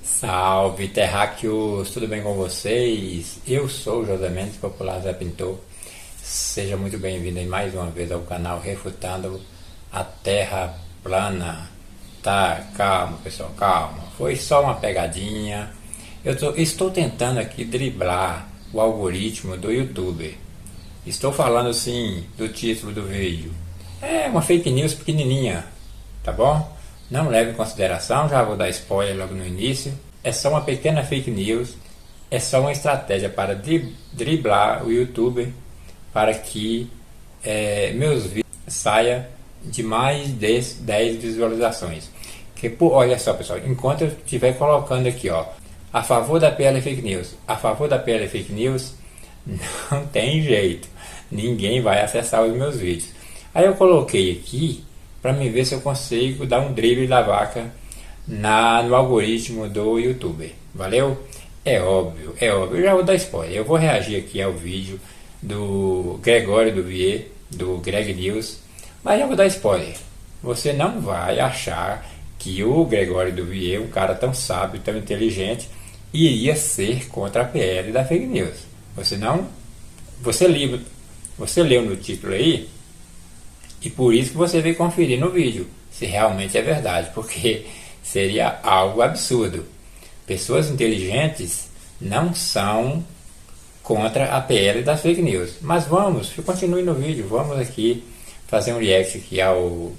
Salve terráqueos, tudo bem com vocês? Eu sou o José Mendes, popular Zé Pintor. Seja muito bem-vindo mais uma vez ao canal Refutando a Terra Plana. Tá, calma pessoal, calma. Foi só uma pegadinha. Estou tentando aqui driblar o algoritmo do YouTube. Estou falando assim do título do vídeo. É uma fake news pequenininha, tá bom? Não leve em consideração, já vou dar spoiler logo no início. É só uma pequena fake news, é só uma estratégia para driblar o YouTube para que meus vídeos saiam de mais de 10 visualizações. Olha só pessoal, enquanto eu estiver colocando aqui, ó, a favor da PL Fake News, a favor da PL Fake News, não tem jeito, ninguém vai acessar os meus vídeos. Aí eu coloquei aqui para me ver se eu consigo dar um drible da vaca no algoritmo do YouTube. Valeu? É óbvio. Eu já vou dar spoiler. Eu vou reagir aqui ao vídeo do Gregório Duvier, do Greg News, mas já vou dar spoiler. Você não vai achar que o Gregório Duvier, um cara tão sábio, tão inteligente, iria ser contra a PL da Fake News. Você leu no título aí, e por isso que você veio conferir no vídeo se realmente é verdade, porque seria algo absurdo. Pessoas inteligentes não são contra a PL da Fake News. Mas continue no vídeo, vamos aqui fazer um react aqui ao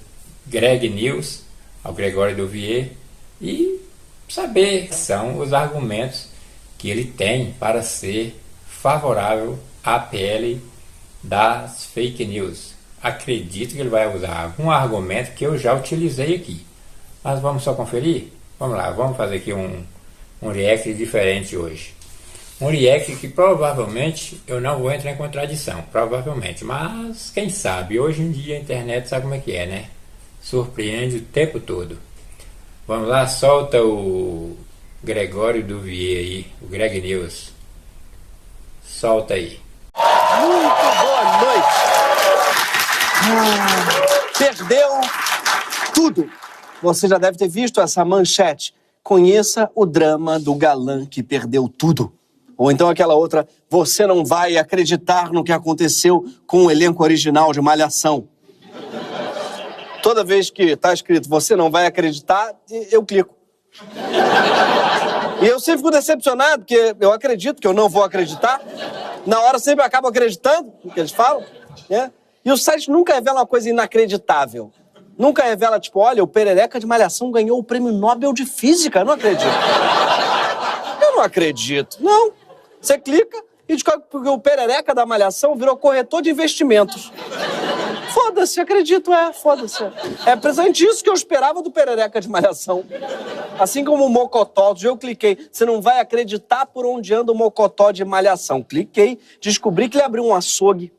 Greg News, ao Gregório Duvier, e saber quais são os argumentos que ele tem para ser favorável à PL das Fake News. Acredito que ele vai usar algum argumento que eu já utilizei aqui. Mas vamos só conferir? Vamos lá, vamos fazer aqui um react diferente hoje. Um react que provavelmente eu não vou entrar em contradição, provavelmente. Mas quem sabe, hoje em dia a internet sabe como é que é, né? Surpreende o tempo todo. Vamos lá, solta o Gregório Duvier aí, o Greg News. Solta aí. Muito boa noite. Perdeu tudo. Você já deve ter visto essa manchete. Conheça o drama do galã que perdeu tudo. Ou então aquela outra, você não vai acreditar no que aconteceu com o elenco original de Malhação. Toda vez que tá escrito, você não vai acreditar, eu clico. E eu sempre fico decepcionado, porque eu acredito que eu não vou acreditar. Na hora eu sempre acabo acreditando no que eles falam, né? E o site nunca revela uma coisa inacreditável. Nunca revela, tipo, olha, o Perereca de Malhação ganhou o Prêmio Nobel de Física. Eu não acredito. Eu não acredito. Não. Você clica e descobre que o Perereca da Malhação virou corretor de investimentos. Foda-se, acredito, foda-se. É precisamente isso que eu esperava do Perereca de Malhação. Assim como o Mocotó, eu cliquei, você não vai acreditar por onde anda o Mocotó de Malhação. Cliquei, descobri que ele abriu um açougue.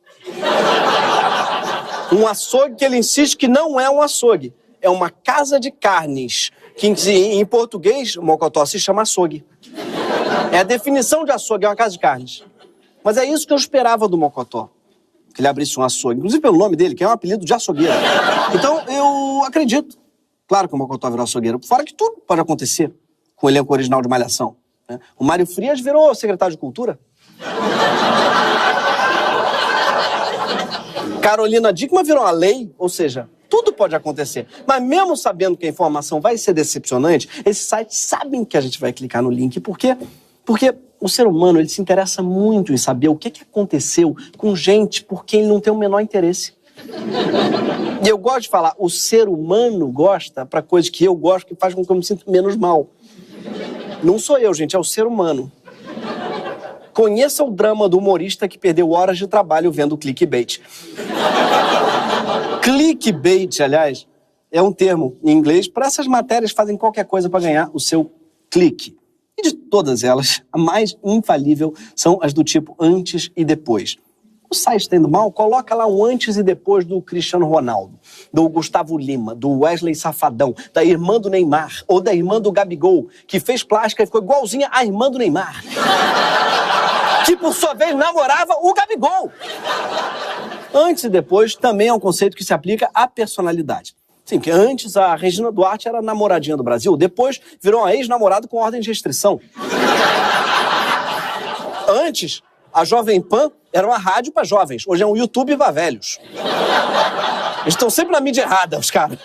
Um açougue que ele insiste que não é um açougue. É uma casa de carnes, que em português, o Mocotó se chama açougue. É a definição de açougue, é uma casa de carnes. Mas é isso que eu esperava do Mocotó. Que ele abrisse um açougue, inclusive pelo nome dele, que é um apelido de açougueiro. Então, eu acredito. Claro que o Mocotó virou açougueiro. Fora que tudo pode acontecer com o elenco original de Malhação, né? O Mário Frias virou secretário de Cultura. Carolina Dickmann virou a lei, ou seja, tudo pode acontecer. Mas mesmo sabendo que a informação vai ser decepcionante, esses sites sabem que a gente vai clicar no link. Por quê? Porque o ser humano, ele se interessa muito em saber o que aconteceu com gente por quem ele não tem o menor interesse. E eu gosto de falar, o ser humano gosta para coisas que eu gosto, que faz com que eu me sinta menos mal. Não sou eu, gente, é o ser humano. Conheça o drama do humorista que perdeu horas de trabalho vendo clickbait. Clickbait, aliás, é um termo em inglês para essas matérias que fazem qualquer coisa para ganhar o seu clique. E de todas elas, a mais infalível são as do tipo antes e depois. O site Tendo Mal coloca lá um antes e depois do Cristiano Ronaldo, do Gustavo Lima, do Wesley Safadão, da irmã do Neymar, ou da irmã do Gabigol, que fez plástica e ficou igualzinha à irmã do Neymar. Que, por sua vez, namorava o Gabigol. Antes e depois também é um conceito que se aplica à personalidade. Sim, porque antes a Regina Duarte era namoradinha do Brasil, depois virou uma ex-namorada com ordem de restrição. Antes, a Jovem Pan era uma rádio para jovens, hoje é um YouTube para velhos. Eles estão sempre na mídia errada, os caras.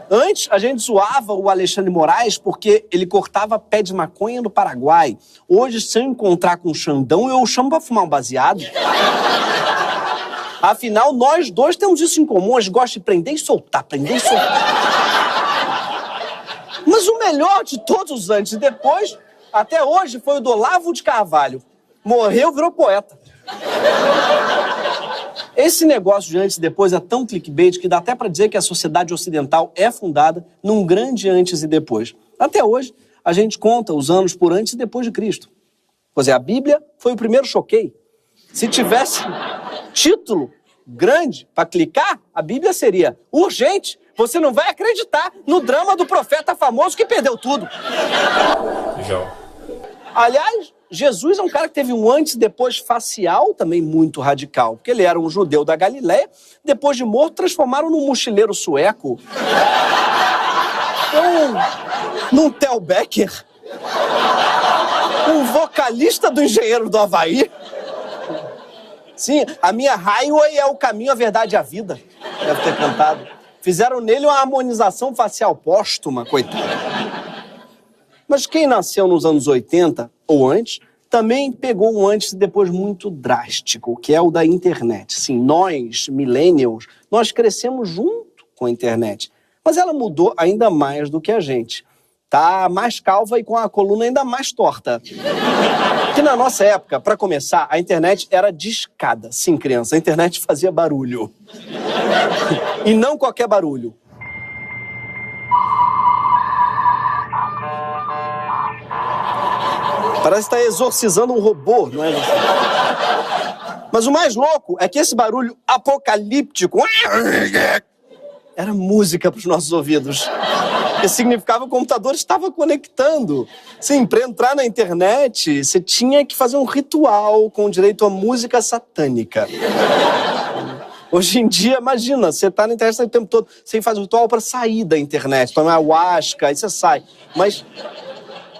Antes, a gente zoava o Alexandre Moraes porque ele cortava pé de maconha no Paraguai. Hoje, se eu encontrar com o Xandão, eu o chamo pra fumar um baseado. Afinal, nós dois temos isso em comum. A gente gosta de prender e soltar, prender e soltar. Mas o melhor de todos os antes e depois, até hoje, foi o do Olavo de Carvalho. Morreu, virou poeta. Esse negócio de antes e depois é tão clickbait que dá até pra dizer que a sociedade ocidental é fundada num grande antes e depois. Até hoje, a gente conta os anos por antes e depois de Cristo. Pois é, a Bíblia foi o primeiro choquei. Se tivesse título grande pra clicar, a Bíblia seria urgente, você não vai acreditar no drama do profeta famoso que perdeu tudo. João. Aliás, Jesus é um cara que teve um antes e depois facial também muito radical, porque ele era um judeu da Galileia, depois de morto transformaram num mochileiro sueco, num Tel Becker, um vocalista do Engenheiro do Havaí. Sim, a minha highway é o caminho, a verdade e a vida, deve ter cantado. Fizeram nele uma harmonização facial póstuma, coitado. Mas quem nasceu nos anos 80 ou antes, também pegou um antes e depois muito drástico, que é o da internet. Sim, nós, millennials, nós crescemos junto com a internet. Mas ela mudou ainda mais do que a gente. Tá mais calva e com a coluna ainda mais torta. Porque na nossa época, para começar, a internet era discada. Sim, criança, a internet fazia barulho. E não qualquer barulho. Parece que está exorcizando um robô, não é? Mas o mais louco é que esse barulho apocalíptico era música para os nossos ouvidos. Que significava que o computador estava conectando. Sim, para entrar na internet, você tinha que fazer um ritual com direito a música satânica. Hoje em dia, imagina, você tá na internet o tempo todo, você faz o ritual para sair da internet, tomar ayahuasca, aí você sai. Mas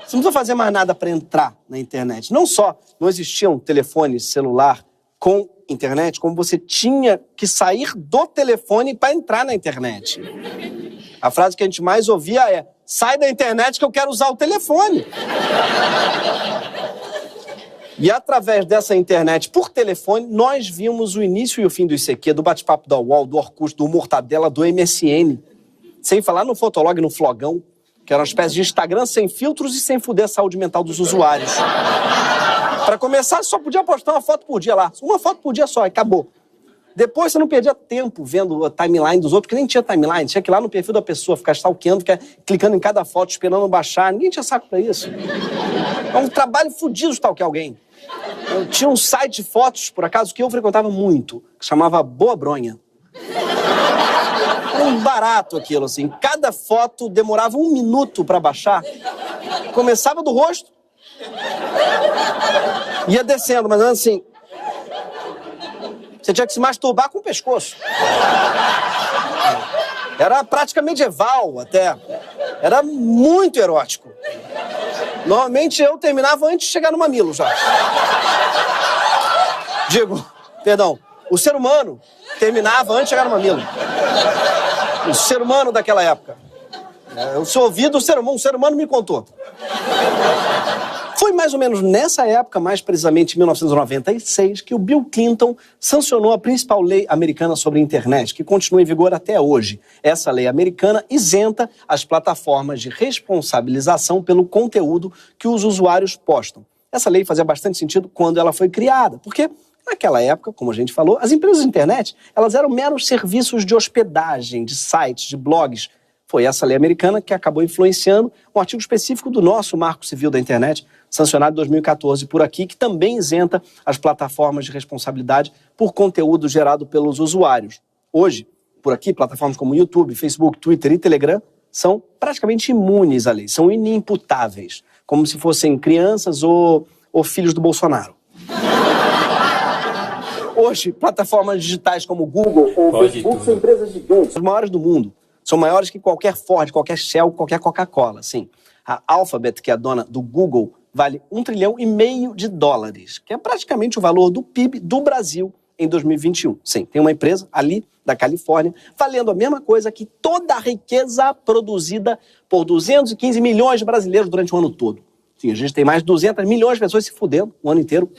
você não precisa fazer mais nada para entrar na internet. Não só não existia um telefone celular com internet, como você tinha que sair do telefone para entrar na internet. A frase que a gente mais ouvia é: sai da internet que eu quero usar o telefone. E através dessa internet por telefone, nós vimos o início e o fim do ICQ, do bate-papo da UOL, do Orkut, do Mortadela, do MSN. Sem falar no Fotolog, no Flogão, que era uma espécie de Instagram sem filtros e sem fuder a saúde mental dos usuários. Para começar, só podia postar uma foto por dia lá. Uma foto por dia só, e acabou. Depois você não perdia tempo vendo a timeline dos outros, porque nem tinha timeline. Tinha que ir lá no perfil da pessoa, ficar stalkeando, ficar clicando em cada foto, esperando baixar. Ninguém tinha saco pra isso. É um trabalho fodido stalkear alguém. Eu tinha um site de fotos, por acaso, que eu frequentava muito, que chamava Boa Bronha. Era um barato aquilo, assim. Cada foto demorava 1 minuto pra baixar. Começava do rosto, ia descendo, mas assim... Você tinha que se masturbar com o pescoço. Era prática medieval até. Era muito erótico. Normalmente eu terminava antes de chegar no mamilo já. Perdão, o ser humano terminava antes de chegar no mamilo. O ser humano daquela época. Eu sou ouvido, o ser humano me contou. Foi mais ou menos nessa época, mais precisamente em 1996, que o Bill Clinton sancionou a principal lei americana sobre a internet, que continua em vigor até hoje. Essa lei americana isenta as plataformas de responsabilização pelo conteúdo que os usuários postam. Essa lei fazia bastante sentido quando ela foi criada, porque naquela época, como a gente falou, as empresas de internet, elas eram meros serviços de hospedagem, de sites, de blogs. Foi essa lei americana que acabou influenciando um artigo específico do nosso Marco Civil da Internet, sancionado em 2014 por aqui, que também isenta as plataformas de responsabilidade por conteúdo gerado pelos usuários. Hoje, por aqui, plataformas como YouTube, Facebook, Twitter e Telegram são praticamente imunes à lei, são inimputáveis, como se fossem crianças ou filhos do Bolsonaro. Hoje, plataformas digitais como Google ou Facebook são empresas gigantes, as maiores do mundo. São maiores que qualquer Ford, qualquer Shell, qualquer Coca-Cola. Sim, a Alphabet, que é a dona do Google, vale US$ 1,5 trilhão, que é praticamente o valor do PIB do Brasil em 2021. Sim, tem uma empresa ali da Califórnia valendo a mesma coisa que toda a riqueza produzida por 215 milhões de brasileiros durante o ano todo. Sim, a gente tem mais de 200 milhões de pessoas se fudendo o ano inteiro,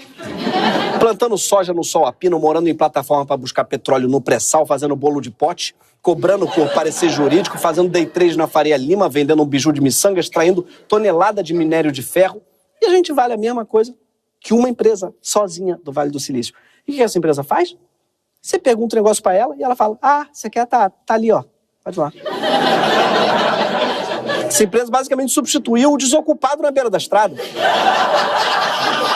plantando soja no sol a pino, morando em plataforma para buscar petróleo no pré-sal, fazendo bolo de pote, cobrando por parecer jurídico, fazendo day trade na Faria Lima, vendendo um biju de miçanga, extraindo tonelada de minério de ferro. E a gente vale a mesma coisa que uma empresa sozinha do Vale do Silício. E o que essa empresa faz? Você pergunta um negócio pra ela e ela fala, você quer? Tá ali, ó. Pode ir lá. Essa empresa basicamente substituiu o desocupado na beira da estrada.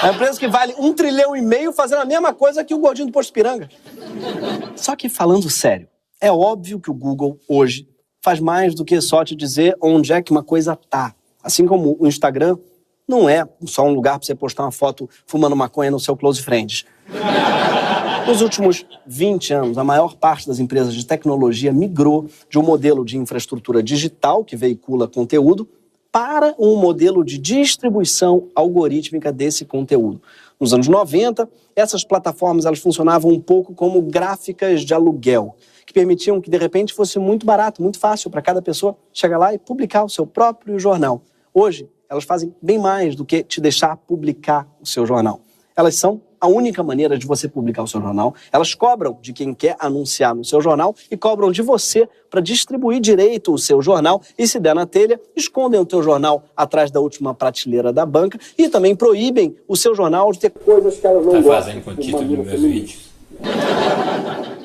É uma empresa que vale US$ 1,5 trilhão fazendo a mesma coisa que o gordinho do Posto Piranga. Só que, falando sério, é óbvio que o Google, hoje, faz mais do que só te dizer onde é que uma coisa tá. Assim como o Instagram não é só um lugar para você postar uma foto fumando maconha no seu close friends. Nos últimos 20 anos, a maior parte das empresas de tecnologia migrou de um modelo de infraestrutura digital, que veicula conteúdo, para um modelo de distribuição algorítmica desse conteúdo. Nos anos 90, essas plataformas elas funcionavam um pouco como gráficas de aluguel, que permitiam que, de repente, fosse muito barato, muito fácil para cada pessoa chegar lá e publicar o seu próprio jornal. Hoje, elas fazem bem mais do que te deixar publicar o seu jornal. Elas são a única maneira de você publicar o seu jornal. Elas cobram de quem quer anunciar no seu jornal e cobram de você para distribuir direito o seu jornal e, se der na telha, escondem o teu jornal atrás da última prateleira da banca e também proíbem o seu jornal de ter coisas que elas não gostam. Tá fazendo com o título dos meus vídeos.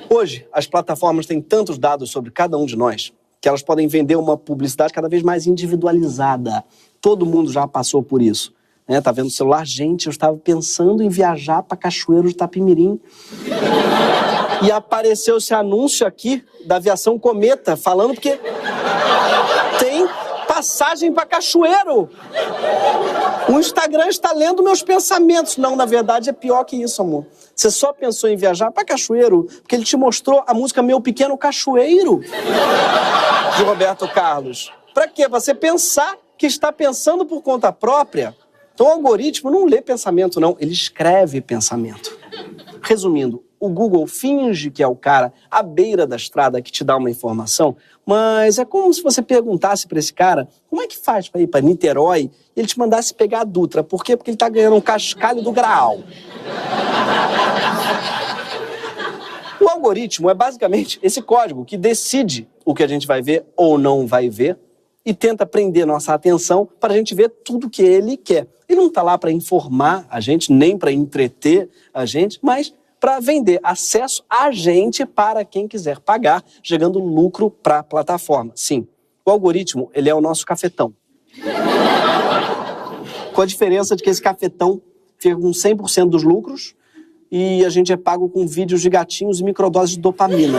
Hoje, as plataformas têm tantos dados sobre cada um de nós que elas podem vender uma publicidade cada vez mais individualizada. Todo mundo já passou por isso. Tá vendo o celular? Gente, eu estava pensando em viajar para Cachoeiro de Itapemirim. E apareceu esse anúncio aqui da aviação Cometa, falando porque tem passagem para Cachoeiro. O Instagram está lendo meus pensamentos. Não, na verdade é pior que isso, amor. Você só pensou em viajar para Cachoeiro porque ele te mostrou a música Meu Pequeno Cachoeiro, de Roberto Carlos. Para quê? Para você pensar que está pensando por conta própria. Então o algoritmo não lê pensamento, não. Ele escreve pensamento. Resumindo, o Google finge que é o cara à beira da estrada que te dá uma informação, mas é como se você perguntasse para esse cara como é que faz para ir para Niterói e ele te mandasse pegar a Dutra. Por quê? Porque ele está ganhando um cascalho do Graal. O algoritmo é basicamente esse código que decide o que a gente vai ver ou não vai ver e tenta prender nossa atenção para a gente ver tudo que ele quer. Ele não está lá para informar a gente, nem para entreter a gente, mas para vender acesso a gente para quem quiser pagar, gerando lucro para a plataforma. Sim, o algoritmo ele é o nosso cafetão. Com a diferença de que esse cafetão fica com 100% dos lucros e a gente é pago com vídeos de gatinhos e microdoses de dopamina.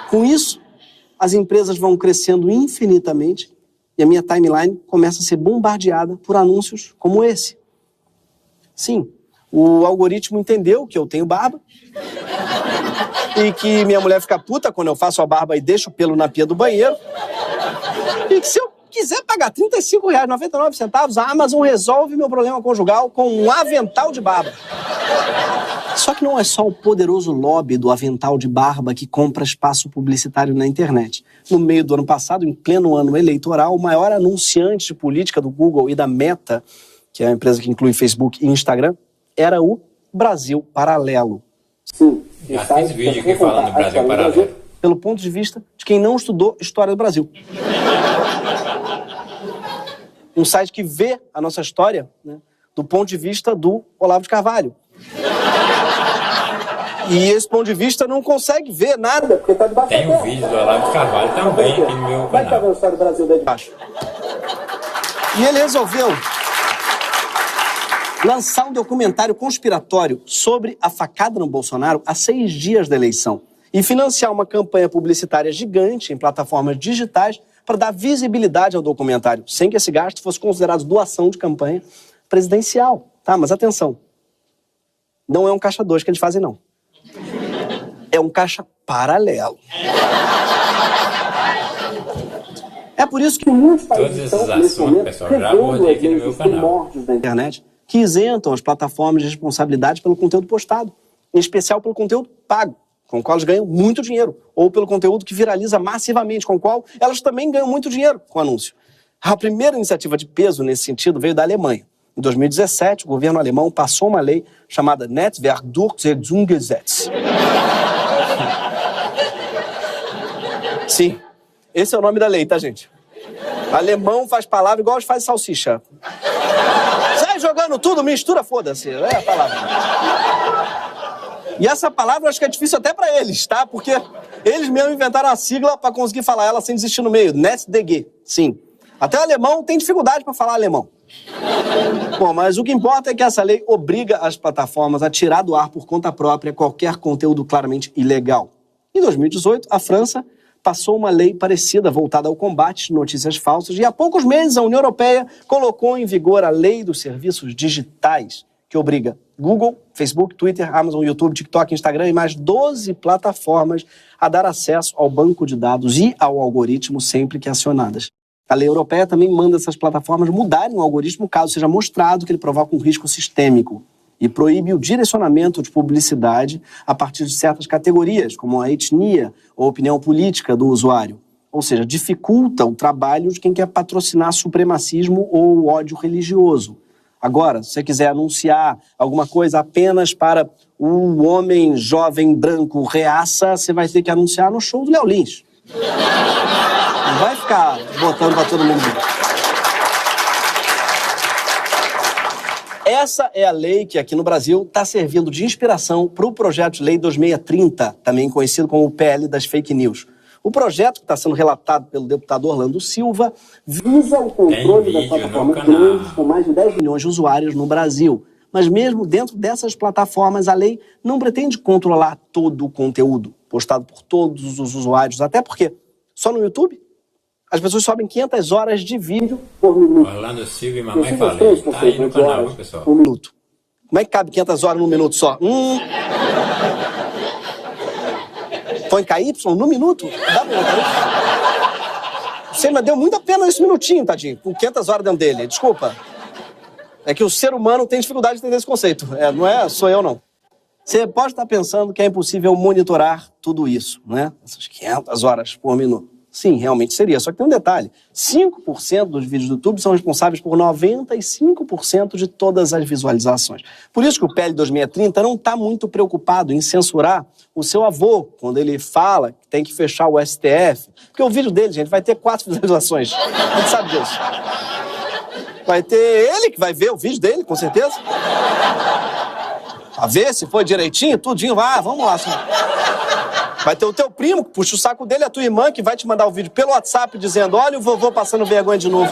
Com isso, as empresas vão crescendo infinitamente e a minha timeline começa a ser bombardeada por anúncios como esse. Sim, o algoritmo entendeu que eu tenho barba e que minha mulher fica puta quando eu faço a barba e deixo o pelo na pia do banheiro e que se eu quiser pagar R$ 35,99, a Amazon resolve meu problema conjugal com um avental de barba. Só que não é só o poderoso lobby do avental de barba que compra espaço publicitário na internet. No meio do ano passado, em pleno ano eleitoral, o maior anunciante de política do Google e da Meta, que é a empresa que inclui Facebook e Instagram, era o Brasil Paralelo. Sim. Já fiz vídeo aqui falando do Brasil Paralelo. Pelo ponto de vista de quem não estudou história do Brasil. Um site que vê a nossa história, né, do ponto de vista do Olavo de Carvalho. E esse ponto de vista não consegue ver nada, porque está debaixo da terra. Tem um vídeo do Olavo de Carvalho também aqui no meu Vai estar canal. vendo a história do Brasil daí de baixo. E ele resolveu lançar um documentário conspiratório sobre a facada no Bolsonaro a 6 dias da eleição e financiar uma campanha publicitária gigante em plataformas digitais para dar visibilidade ao documentário, sem que esse gasto fosse considerado doação de campanha presidencial. Tá, mas atenção, não é um caixa 2 que eles fazem, não. é um caixa paralelo. É por isso que muitos Todos esses assuntos, pessoal, já abordei aqui no meu canal da internet que isentam as plataformas de responsabilidade pelo conteúdo postado, em especial pelo conteúdo pago, com o qual elas ganham muito dinheiro, ou pelo conteúdo que viraliza massivamente, com o qual elas também ganham muito dinheiro com anúncio. A primeira iniciativa de peso nesse sentido veio da Alemanha. Em 2017, o governo alemão passou uma lei chamada Netzwerkdurchsetzungsgesetz. Sim, esse é o nome da lei, tá, gente? Alemão faz palavra igual faz salsicha. Sai jogando tudo, mistura, foda-se. É a palavra. E essa palavra eu acho que é difícil até pra eles, tá? Porque eles mesmo inventaram a sigla pra conseguir falar ela sem desistir no meio. NetzDG, sim. Até o alemão tem dificuldade pra falar alemão. Bom, mas o que importa é que essa lei obriga as plataformas a tirar do ar por conta própria qualquer conteúdo claramente ilegal. Em 2018, a França passou uma lei parecida voltada ao combate de notícias falsas e há poucos meses a União Europeia colocou em vigor a Lei dos Serviços Digitais, que obriga Google, Facebook, Twitter, Amazon, YouTube, TikTok, Instagram e mais 12 plataformas a dar acesso ao banco de dados e ao algoritmo sempre que acionadas. A lei europeia também manda essas plataformas mudarem o algoritmo caso seja mostrado que ele provoca um risco sistêmico e proíbe o direcionamento de publicidade a partir de certas categorias, como a etnia ou opinião política do usuário. Ou seja, dificulta o trabalho de quem quer patrocinar supremacismo ou ódio religioso. Agora, se você quiser anunciar alguma coisa apenas para um homem jovem branco reaça, você vai ter que anunciar no show do Léo Lins. Não vai ficar botando para todo mundo. Essa é a lei que aqui no Brasil está servindo de inspiração para o projeto de lei 2630, também conhecido como o PL das fake news. O projeto, que está sendo relatado pelo deputado Orlando Silva, visa o controle das plataformas grandes com mais de 10 milhões de usuários no Brasil. Mas mesmo dentro dessas plataformas, a lei não pretende controlar todo o conteúdo postado por todos os usuários, até porque só no YouTube as pessoas sobem 500 horas de vídeo por minuto. Orlando Silva e Mamãe Falei, tá aí no canal, pessoal. Um minuto. Como é que cabe 500 horas num minuto só? Foi em KY no minuto? Dá pra KY? Você me deu muita pena nesse minutinho, tadinho, com 500 horas dentro dele. Desculpa. É que o ser humano tem dificuldade de entender esse conceito. Não é sou eu, não. Você pode estar pensando que é impossível monitorar tudo isso, né? Essas 500 horas por minuto. Sim, realmente seria. Só que tem um detalhe. 5% dos vídeos do YouTube são responsáveis por 95% de todas as visualizações. Por isso que o PL 2630 não está muito preocupado em censurar o seu avô, quando ele fala que tem que fechar o STF. Porque o vídeo dele, gente, vai ter 4 visualizações. A gente sabe disso. Vai ter ele que vai ver o vídeo dele, com certeza. A ver se foi direitinho, tudinho. Vamos lá, senhor. Vai ter o teu primo, que puxa o saco dele, a tua irmã, que vai te mandar o vídeo pelo WhatsApp dizendo: olha o vovô passando vergonha de novo.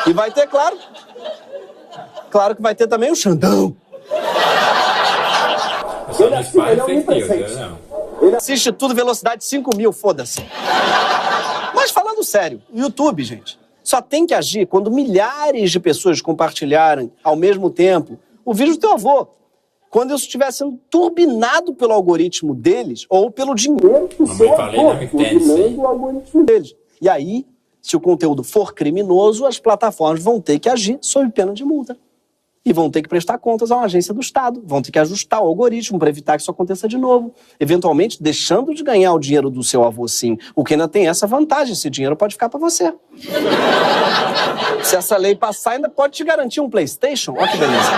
E vai ter, claro que vai ter também o Xandão. Ele assiste tudo velocidade 5.000, foda-se. Mas falando sério, o YouTube, gente, só tem que agir quando milhares de pessoas compartilharem ao mesmo tempo o vídeo do teu avô. Quando isso estiver sendo turbinado pelo algoritmo deles ou pelo dinheiro que o seu avô turbinando o algoritmo deles. E aí, se o conteúdo for criminoso, as plataformas vão ter que agir sob pena de multa. E vão ter que prestar contas a uma agência do Estado. Vão ter que ajustar o algoritmo para evitar que isso aconteça de novo. Eventualmente, deixando de ganhar o dinheiro do seu avô, sim. O que ainda tem essa vantagem. Esse dinheiro pode ficar para você. Se essa lei passar, ainda pode te garantir um PlayStation. Olha que beleza.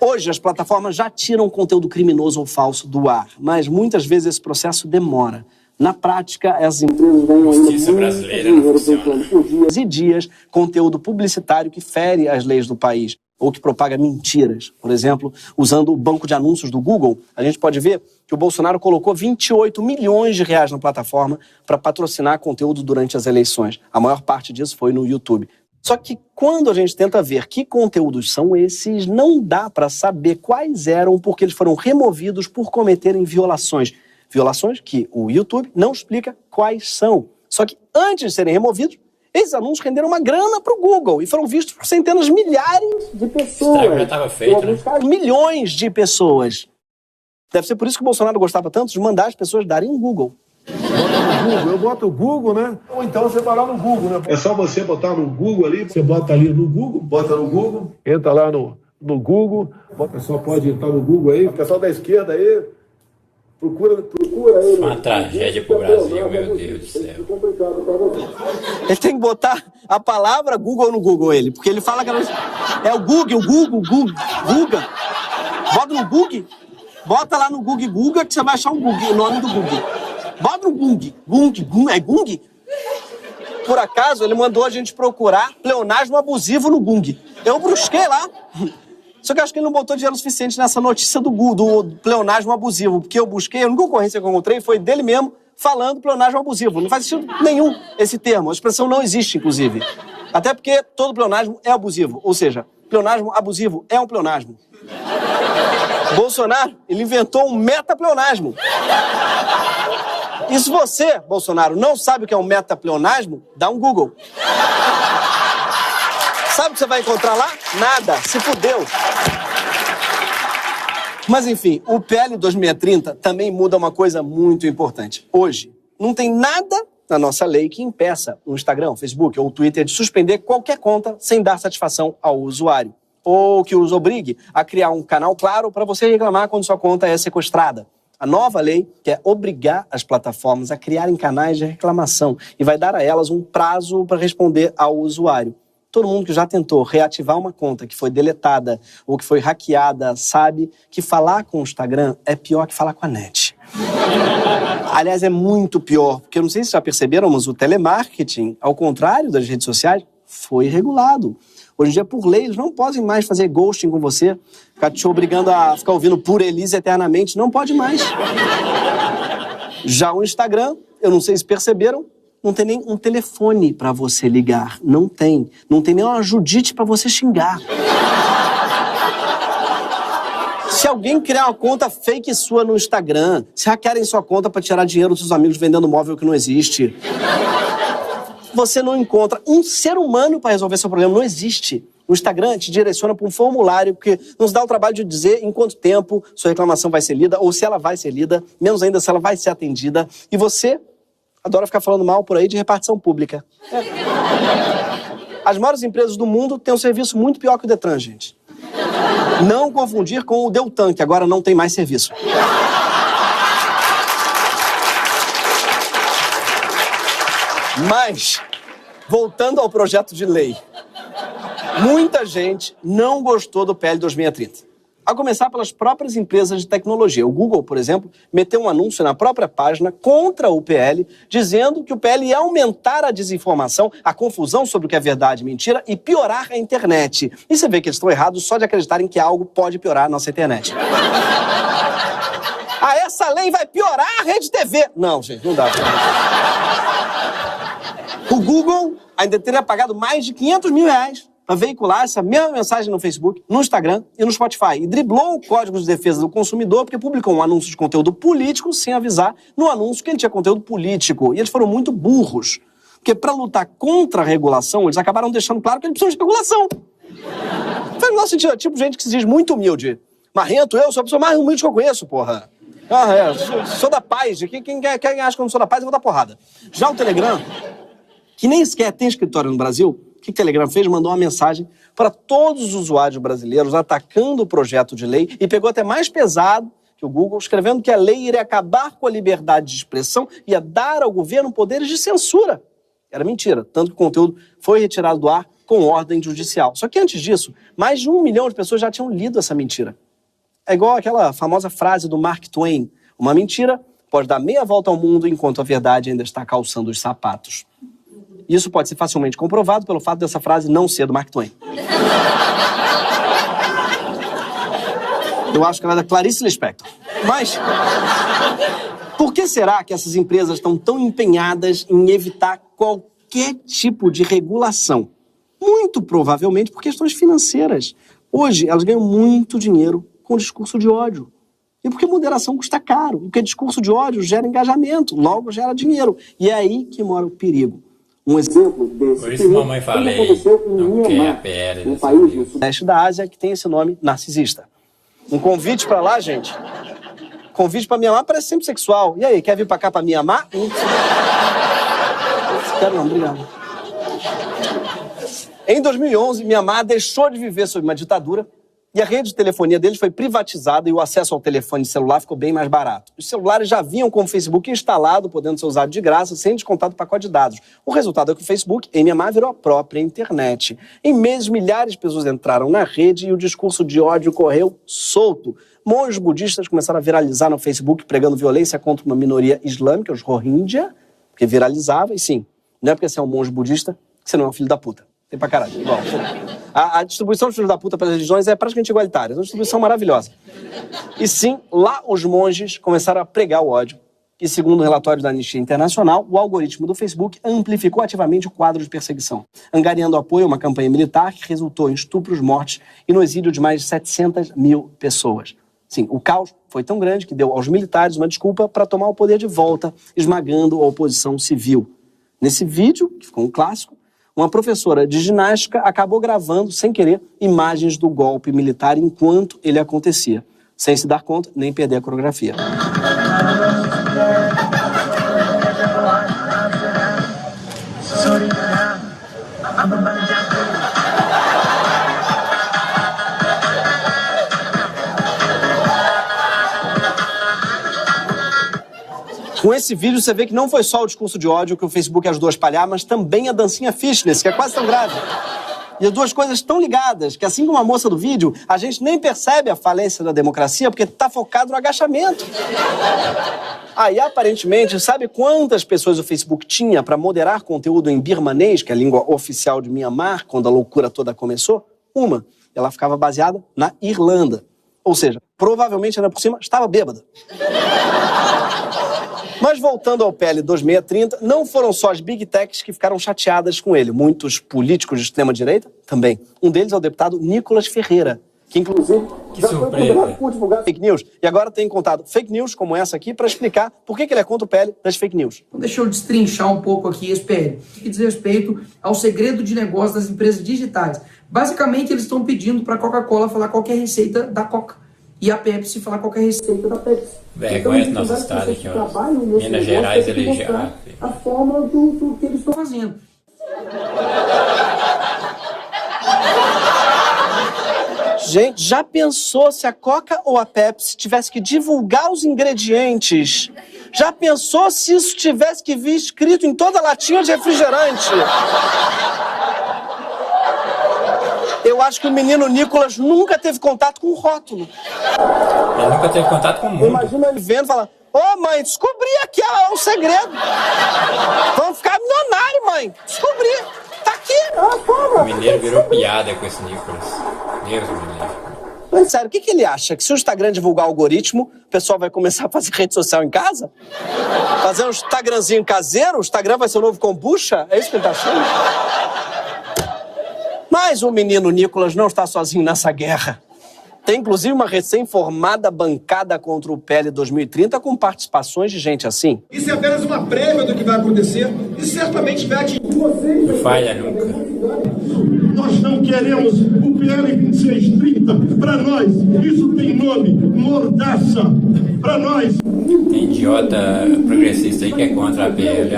Hoje, as plataformas já tiram conteúdo criminoso ou falso do ar. Mas, muitas vezes, esse processo demora. Na prática, as empresas ganham ainda muito dinheiro veiculando por dias e dias conteúdo publicitário que fere as leis do país ou que propaga mentiras. Por exemplo, usando o banco de anúncios do Google, a gente pode ver que o Bolsonaro colocou 28 milhões de reais na plataforma para patrocinar conteúdo durante as eleições. A maior parte disso foi no YouTube. Só que quando a gente tenta ver que conteúdos são esses, não dá para saber quais eram porque eles foram removidos por cometerem violações. Violações que o YouTube não explica quais são. Só que antes de serem removidos, esses anúncios renderam uma grana para o Google e foram vistos por centenas, milhares de pessoas. Já estava feito, né? Milhões de pessoas. Deve ser por isso que o Bolsonaro gostava tanto de mandar as pessoas darem um Google. Eu boto o Google, né? Ou então você vai lá no Google, né? É só você botar no Google ali. Você bota ali no Google, bota no Google, entra lá no Google. O pessoal pode entrar no Google aí. O pessoal da esquerda aí, procura aí. Uma tragédia pro Brasil, meu Deus do céu. Ele tem que botar a palavra Google no Google, porque ele fala que é o Google. Bota no Google. Bota lá no Google que você vai achar o nome do Google. Bota no Google. É Google? Por acaso, ele mandou a gente procurar pleonasmo abusivo no Google. Eu busquei lá. Só que eu acho que ele não botou dinheiro suficiente nessa notícia do pleonasmo abusivo. Porque eu busquei, a única ocorrência que eu encontrei foi dele mesmo falando pleonasmo abusivo. Não faz sentido nenhum esse termo. A expressão não existe, inclusive. Até porque todo pleonasmo é abusivo. Ou seja, pleonasmo abusivo é um pleonasmo. Bolsonaro, ele inventou um metapleonasmo. E se você, Bolsonaro, não sabe o que é um metapleonasmo, dá um Google. Sabe o que você vai encontrar lá? Nada. Se fudeu. Mas, enfim, o PL 2030 também muda uma coisa muito importante. Hoje, não tem nada na nossa lei que impeça o Instagram, o Facebook ou o Twitter de suspender qualquer conta sem dar satisfação ao usuário. Ou que os obrigue a criar um canal claro para você reclamar quando sua conta é sequestrada. A nova lei quer obrigar as plataformas a criarem canais de reclamação e vai dar a elas um prazo para responder ao usuário. Todo mundo que já tentou reativar uma conta que foi deletada ou que foi hackeada sabe que falar com o Instagram é pior que falar com a net. Aliás, é muito pior, porque eu não sei se já perceberam, mas o telemarketing, ao contrário das redes sociais, foi regulado. Hoje em dia, por lei, eles não podem mais fazer ghosting com você, ficar te obrigando a ficar ouvindo Por Elise eternamente. Não pode mais. Já o Instagram, eu não sei se perceberam, não tem nem um telefone para você ligar. Não tem. Não tem nem uma Judite para você xingar. Se alguém criar uma conta fake sua no Instagram, se hackearem sua conta para tirar dinheiro dos seus amigos vendendo móvel que não existe... Você não encontra um ser humano para resolver seu problema. Não existe. O Instagram te direciona para um formulário, porque não se dá o trabalho de dizer em quanto tempo sua reclamação vai ser lida, ou se ela vai ser lida, menos ainda se ela vai ser atendida. E você adora ficar falando mal por aí de repartição pública. As maiores empresas do mundo têm um serviço muito pior que o Detran, gente. Não confundir com o Deltan, que agora não tem mais serviço. Mas, voltando ao projeto de lei, muita gente não gostou do PL 2030. A começar pelas próprias empresas de tecnologia. O Google, por exemplo, meteu um anúncio na própria página contra o PL, dizendo que o PL ia aumentar a desinformação, a confusão sobre o que é verdade e mentira e piorar a internet. E você vê que eles estão errados só de acreditarem que algo pode piorar a nossa internet. Ah, essa lei vai piorar a Rede TV. Não, gente, não dá. O Google ainda teria pagado mais de R$500 mil para veicular essa mesma mensagem no Facebook, no Instagram e no Spotify. E driblou o Código de Defesa do Consumidor porque publicou um anúncio de conteúdo político sem avisar no anúncio que ele tinha conteúdo político. E eles foram muito burros. Porque para lutar contra a regulação, eles acabaram deixando claro que eles precisam de regulação. Faz o nosso sentido, tipo gente que se diz muito humilde. Marrento, eu sou a pessoa mais humilde que eu conheço, porra. Sou da paz. Quem acha que eu não sou da paz, eu vou dar porrada. Já o Telegram, que nem sequer tem escritório no Brasil, o que o Telegram fez? Mandou uma mensagem para todos os usuários brasileiros atacando o projeto de lei e pegou até mais pesado que o Google, escrevendo que a lei iria acabar com a liberdade de expressão e ia dar ao governo poderes de censura. Era mentira, tanto que o conteúdo foi retirado do ar com ordem judicial. Só que antes disso, mais de 1 milhão de pessoas já tinham lido essa mentira. É igual aquela famosa frase do Mark Twain: uma mentira pode dar meia volta ao mundo enquanto a verdade ainda está calçando os sapatos. Isso pode ser facilmente comprovado pelo fato dessa frase não ser do Mark Twain. Eu acho que ela é da Clarice Lispector. Mas, por que será que essas empresas estão tão empenhadas em evitar qualquer tipo de regulação? Muito provavelmente por questões financeiras. Hoje, elas ganham muito dinheiro com discurso de ódio. E porque moderação custa caro. Porque discurso de ódio gera engajamento, logo gera dinheiro. E é aí que mora o perigo. Um exemplo desse por isso que mamãe falei, não quer a PL um país no sudeste da Ásia que tem esse nome narcisista. Um convite para lá, gente. Convite pra Mianmar parece sempre sexual. E aí, quer vir pra cá pra Mianmar? Quero não, obrigado. Em 2011, Mianmar deixou de viver sob uma ditadura e a rede de telefonia deles foi privatizada e o acesso ao telefone celular ficou bem mais barato. Os celulares já vinham com o Facebook instalado, podendo ser usado de graça, sem descontar do pacote de dados. O resultado é que o Facebook, em Mianmar, virou a própria internet. Em meses, milhares de pessoas entraram na rede e o discurso de ódio correu solto. Monges budistas começaram a viralizar no Facebook pregando violência contra uma minoria islâmica, os Rohingya, porque viralizava, e sim, não é porque você é um monge budista que você não é um filho da puta. Tem pra caralho, igual. A distribuição de filhos da puta para as religiões é praticamente igualitária. É uma distribuição maravilhosa. E sim, lá os monges começaram a pregar o ódio. E segundo o relatório da Anistia Internacional, o algoritmo do Facebook amplificou ativamente o quadro de perseguição, angariando apoio a uma campanha militar que resultou em estupros, mortes e no exílio de mais de 700 mil pessoas. Sim, o caos foi tão grande que deu aos militares uma desculpa para tomar o poder de volta, esmagando a oposição civil. Nesse vídeo, que ficou um clássico, uma professora de ginástica acabou gravando, sem querer, imagens do golpe militar enquanto ele acontecia, sem se dar conta nem perder a coreografia. Com esse vídeo você vê que não foi só o discurso de ódio que o Facebook ajudou a espalhar, mas também a dancinha fitness, que é quase tão grave. E as duas coisas estão ligadas, que assim como a moça do vídeo, a gente nem percebe a falência da democracia porque tá focado no agachamento. Aí, aparentemente, sabe quantas pessoas o Facebook tinha para moderar conteúdo em birmanês, que é a língua oficial de Mianmar, quando a loucura toda começou? Uma. Ela ficava baseada na Irlanda. Ou seja, provavelmente, ainda por cima, estava bêbada. Mas voltando ao PL 2630, não foram só as Big Techs que ficaram chateadas com ele. Muitos políticos de extrema-direita também. Um deles é o deputado Nicolas Ferreira, que inclusive já foi condenado por divulgar fake news. E agora tem contado fake news como essa aqui para explicar por que ele é contra o PL das fake news. Então deixa eu destrinchar um pouco aqui esse PL. Que diz respeito ao segredo de negócio das empresas digitais. Basicamente, eles estão pedindo para a Coca-Cola falar qual que é a receita da Coca. E a Pepsi falar qual que é a receita da Pepsi. Vergonha do nosso estado aqui, ó. Minas Gerais elegeu a forma do que eles estão fazendo. Gente, já pensou se a Coca ou a Pepsi tivesse que divulgar os ingredientes? Já pensou se isso tivesse que vir escrito em toda a latinha de refrigerante? Eu acho que o menino Nicolas nunca teve contato com o rótulo. Ele nunca teve contato com o mundo. Imagina ele vendo e falando: ô mãe, descobri aqui um segredo. Vamos ficar milionário, mãe. Descobri. Tá aqui. O mineiro virou piada com esse Nicolas. Deus me livre. Mas sério, o que ele acha? Que se o Instagram divulgar algoritmo, o pessoal vai começar a fazer rede social em casa? Fazer um Instagramzinho caseiro? O Instagram vai ser o novo kombucha? É isso que ele tá achando? Mas o menino Nicolas não está sozinho nessa guerra. Tem, inclusive, uma recém-formada bancada contra o PL 2030 com participações de gente assim. Isso é apenas uma prévia do que vai acontecer e certamente vai atingir vocês. Não falha nunca. Nós não queremos o PL 2630. Para nós, isso tem nome, mordaça. Para nós. Tem idiota progressista aí que é contra a PL.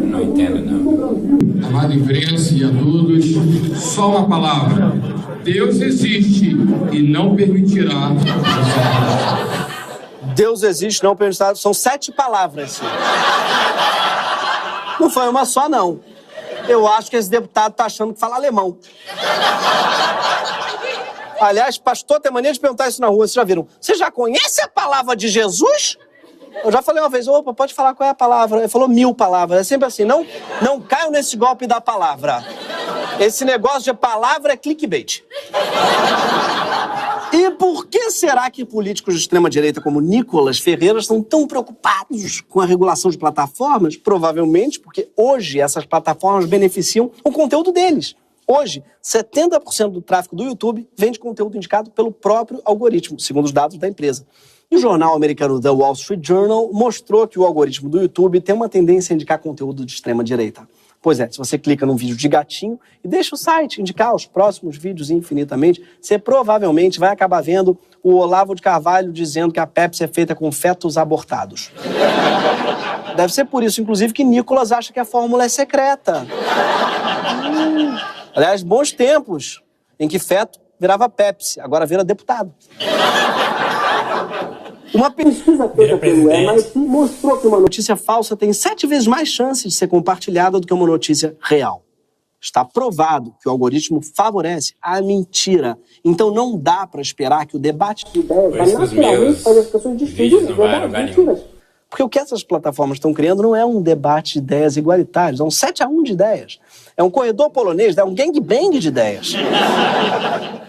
Não entendo, não. Amada imprensa e a todos, só uma palavra. Deus existe e não permitirá. Deus existe, não permitirá. São 7 palavras. Não foi uma só, não. Eu acho que esse deputado tá achando que fala alemão. Aliás, pastor tem mania de perguntar isso na rua. Vocês já viram? Você já conhece a palavra de Jesus? Eu já falei uma vez: opa, pode falar qual é a palavra. Ele falou 1000 palavras. É sempre assim, não caiam nesse golpe da palavra. Esse negócio de palavra é clickbait. E por que será que políticos de extrema-direita como Nicolas Ferreira estão tão preocupados com a regulação de plataformas? Provavelmente porque hoje essas plataformas beneficiam o conteúdo deles. Hoje, 70% do tráfego do YouTube vem de conteúdo indicado pelo próprio algoritmo, segundo os dados da empresa. E o jornal americano The Wall Street Journal mostrou que o algoritmo do YouTube tem uma tendência a indicar conteúdo de extrema-direita. Pois é, se você clica num vídeo de gatinho e deixa o site indicar os próximos vídeos infinitamente, você provavelmente vai acabar vendo o Olavo de Carvalho dizendo que a Pepsi é feita com fetos abortados. Deve ser por isso, inclusive, que Nicolas acha que a fórmula é secreta. Aliás, bons tempos em que feto virava Pepsi, agora vira deputado. Uma pesquisa feita pelo MIT mostrou que uma notícia falsa tem 7 vezes mais chances de ser compartilhada do que uma notícia real. Está provado que o algoritmo favorece a mentira. Então não dá para esperar que o debate de ideias vai naturalmente fazer as pessoas distinguirem verdades e mentiras. Porque o que essas plataformas estão criando não é um debate de ideias igualitários, é um 7-1 de ideias. É um corredor polonês, é um gangbang de ideias.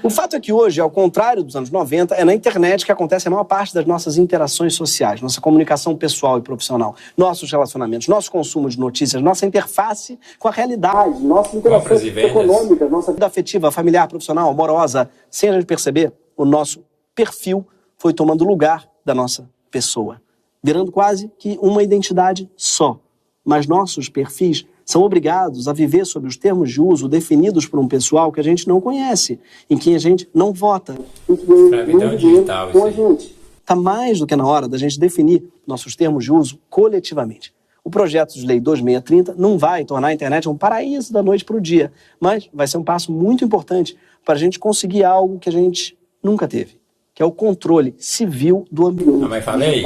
O fato é que hoje, ao contrário dos anos 90, é na internet que acontece a maior parte das nossas interações sociais, nossa comunicação pessoal e profissional, nossos relacionamentos, nosso consumo de notícias, nossa interface com a realidade, nossas interações econômicas, nossa vida afetiva, familiar, profissional, amorosa. Sem a gente perceber, o nosso perfil foi tomando lugar da nossa pessoa, virando quase que uma identidade só. Mas nossos perfis são obrigados a viver sob os termos de uso definidos por um pessoal que a gente não conhece, em quem a gente não vota. Escravidão digital, isso aí. Está mais do que na hora da gente definir nossos termos de uso coletivamente. O projeto de lei 2630 não vai tornar a internet um paraíso da noite para o dia, mas vai ser um passo muito importante para a gente conseguir algo que a gente nunca teve, que é o controle civil do ambiente. Não, mas falei.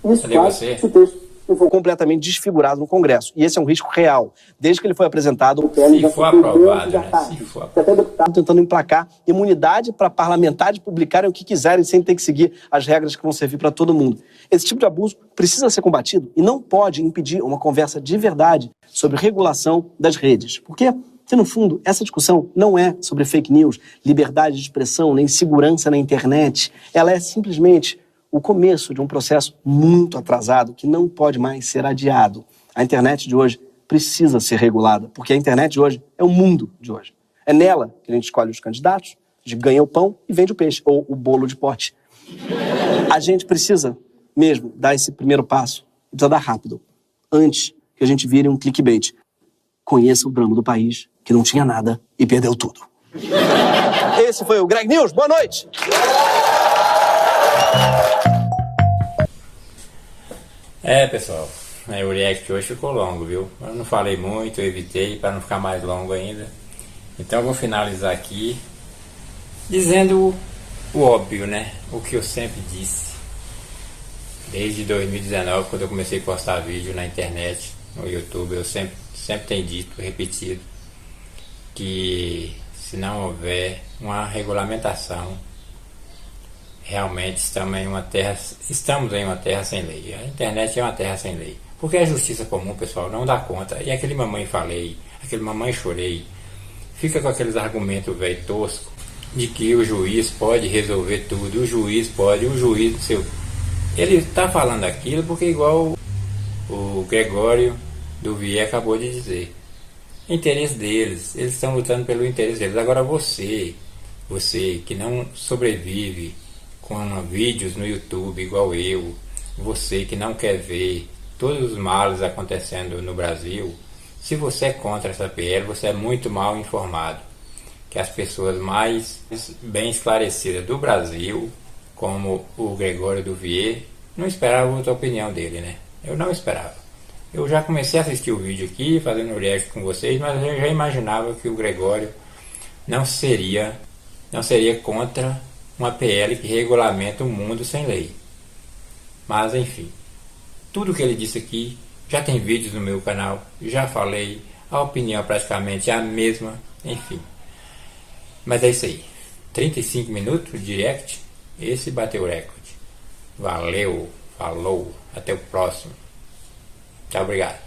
Isso Cadê faz você? esse texto foi completamente desfigurado no Congresso. E esse é um risco real. Desde que ele foi apresentado, se for aprovado, né? Se for aprovado. Até deputado tentando emplacar imunidade para parlamentares publicarem o que quiserem sem ter que seguir as regras que vão servir para todo mundo. Esse tipo de abuso precisa ser combatido e não pode impedir uma conversa de verdade sobre regulação das redes. Porque, no fundo, essa discussão não é sobre fake news, liberdade de expressão, nem segurança na internet. Ela é simplesmente o começo de um processo muito atrasado que não pode mais ser adiado. A internet de hoje precisa ser regulada, porque a internet de hoje é o mundo de hoje. É nela que a gente escolhe os candidatos, a gente ganha o pão e vende o peixe, ou o bolo de pote. A gente precisa mesmo dar esse primeiro passo, precisa dar rápido, antes que a gente vire um clickbait. Conheça o drama do país, que não tinha nada e perdeu tudo. Esse foi o Greg News, boa noite! Pessoal, o react hoje ficou longo, viu? Eu não falei muito, eu evitei para não ficar mais longo ainda. Então eu vou finalizar aqui dizendo o óbvio, né? O que eu sempre disse. Desde 2019, quando eu comecei a postar vídeo na internet, no YouTube, eu sempre tenho dito, repetido, que se não houver uma regulamentação, realmente estamos em uma terra sem lei. A internet é uma terra sem lei. Porque a justiça comum, pessoal, não dá conta. E aquele mamãe falei, aquele mamãe chorei, fica com aqueles argumentos velho tosco de que o juiz pode resolver tudo, o juiz ele está falando aquilo porque igual o Gregório do Vier acabou de dizer. Interesse deles, eles estão lutando pelo interesse deles. Agora você que não sobrevive com vídeos no YouTube igual eu, você que não quer ver todos os males acontecendo no Brasil, se você é contra essa PL, você é muito mal informado. Que as pessoas mais bem esclarecidas do Brasil, como o Gregório do Vier, não esperavam outra opinião dele, né? Eu não esperava. Eu já comecei a assistir o vídeo aqui, fazendo react com vocês, mas eu já imaginava que o Gregório não seria contra uma PL que regulamenta um mundo sem lei. Mas enfim, tudo que ele disse aqui, já tem vídeos no meu canal, já falei, a opinião praticamente é a mesma, enfim. Mas é isso aí, 35 minutos de direct, esse bateu o recorde. Valeu, falou, até o próximo. Tchau, obrigado.